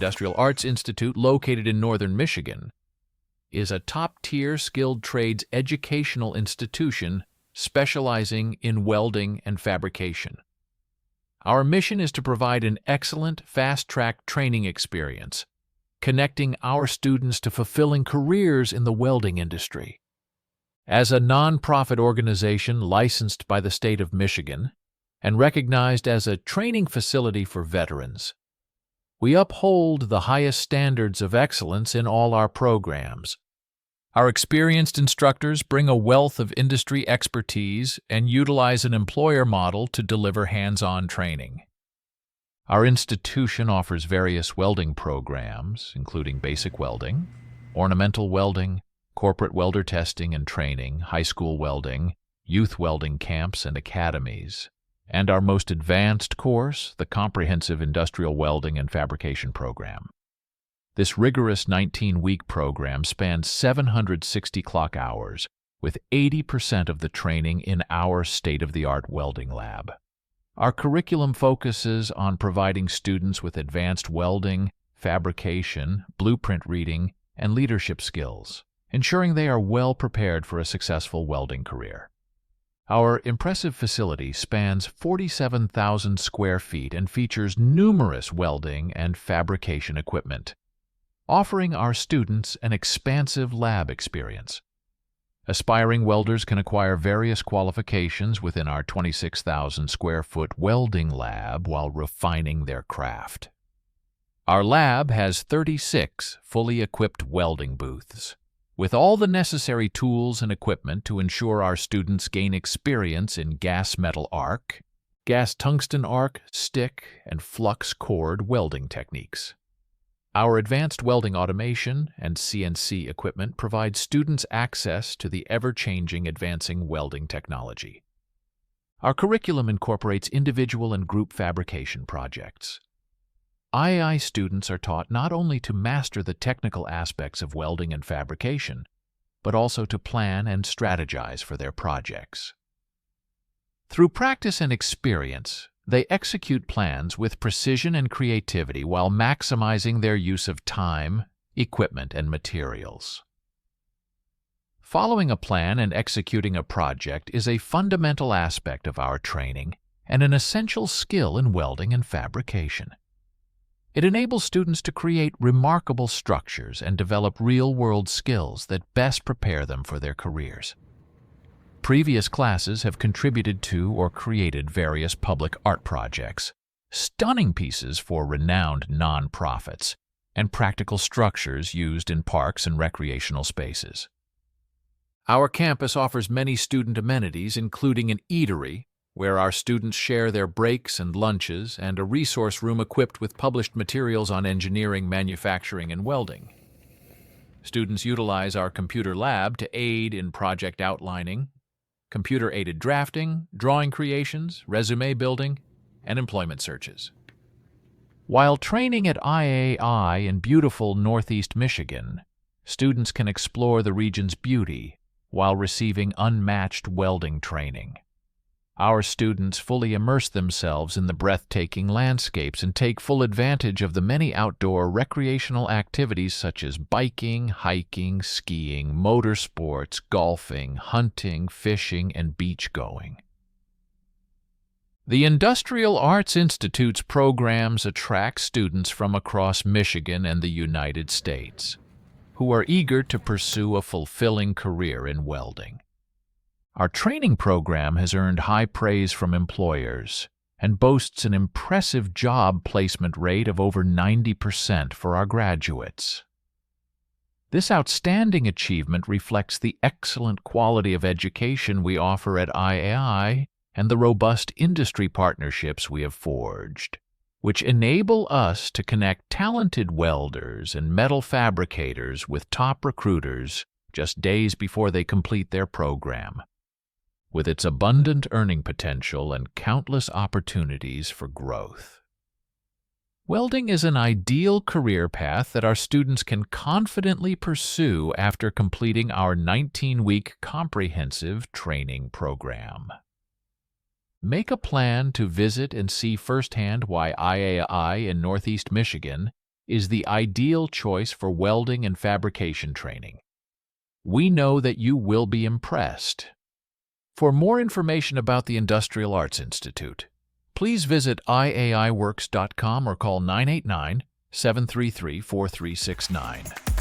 Industrial Arts Institute, located in northern Michigan, is a top-tier skilled trades educational institution specializing in welding and fabrication. Our mission is to provide an excellent, fast-track training experience, connecting our students to fulfilling careers in the welding industry. As a nonprofit organization licensed by the state of Michigan and recognized as a training facility for veterans, we uphold the highest standards of excellence in all our programs. Our experienced instructors bring a wealth of industry expertise and utilize an employer model to deliver hands-on training. Our institution offers various welding programs, including basic welding, ornamental welding, corporate welder testing and training, high school welding, youth welding camps and academies, and our most advanced course, the Comprehensive Industrial Welding and Fabrication Program. This rigorous 19-week program spans 760 clock hours, with 80% of the training in our state-of-the-art welding lab. Our curriculum focuses on providing students with advanced welding, fabrication, blueprint reading, and leadership skills, ensuring they are well prepared for a successful welding career. Our impressive facility spans 47,000 square feet and features numerous welding and fabrication equipment, offering our students an expansive lab experience. Aspiring welders can acquire various qualifications within our 26,000 square foot welding lab while refining their craft. Our lab has 36 fully equipped welding booths, with all the necessary tools and equipment to ensure our students gain experience in gas metal arc, gas tungsten arc, stick, and flux cord welding techniques. Our advanced welding automation and CNC equipment provide students access to the ever-changing advancing welding technology. Our curriculum incorporates individual and group fabrication projects. IAI students are taught not only to master the technical aspects of welding and fabrication, but also to plan and strategize for their projects. Through practice and experience, they execute plans with precision and creativity while maximizing their use of time, equipment, and materials. Following a plan and executing a project is a fundamental aspect of our training and an essential skill in welding and fabrication. It enables students to create remarkable structures and develop real-world skills that best prepare them for their careers. Previous classes have contributed to or created various public art projects, stunning pieces for renowned nonprofits, and practical structures used in parks and recreational spaces. Our campus offers many student amenities, including an eatery, where our students share their breaks and lunches, and a resource room equipped with published materials on engineering, manufacturing, and welding. Students utilize our computer lab to aid in project outlining, computer-aided drafting, drawing creations, resume building, and employment searches. While training at IAI in beautiful Northeast Michigan, students can explore the region's beauty while receiving unmatched welding training. Our students fully immerse themselves in the breathtaking landscapes and take full advantage of the many outdoor recreational activities such as biking, hiking, skiing, motorsports, golfing, hunting, fishing, and beach-going. The Industrial Arts Institute's programs attract students from across Michigan and the United States, who are eager to pursue a fulfilling career in welding. Our training program has earned high praise from employers and boasts an impressive job placement rate of over 90% for our graduates. This outstanding achievement reflects the excellent quality of education we offer at IAI and the robust industry partnerships we have forged, which enable us to connect talented welders and metal fabricators with top recruiters just days before they complete their program. With its abundant earning potential and countless opportunities for growth. Welding is an ideal career path that our students can confidently pursue after completing our 19-week comprehensive training program. Make a plan to visit and see firsthand why IAI in Northeast Michigan is the ideal choice for welding and fabrication training. We know that you will be impressed. For more information about the Industrial Arts Institute, please visit iaiworks.com or call 989-733-4369.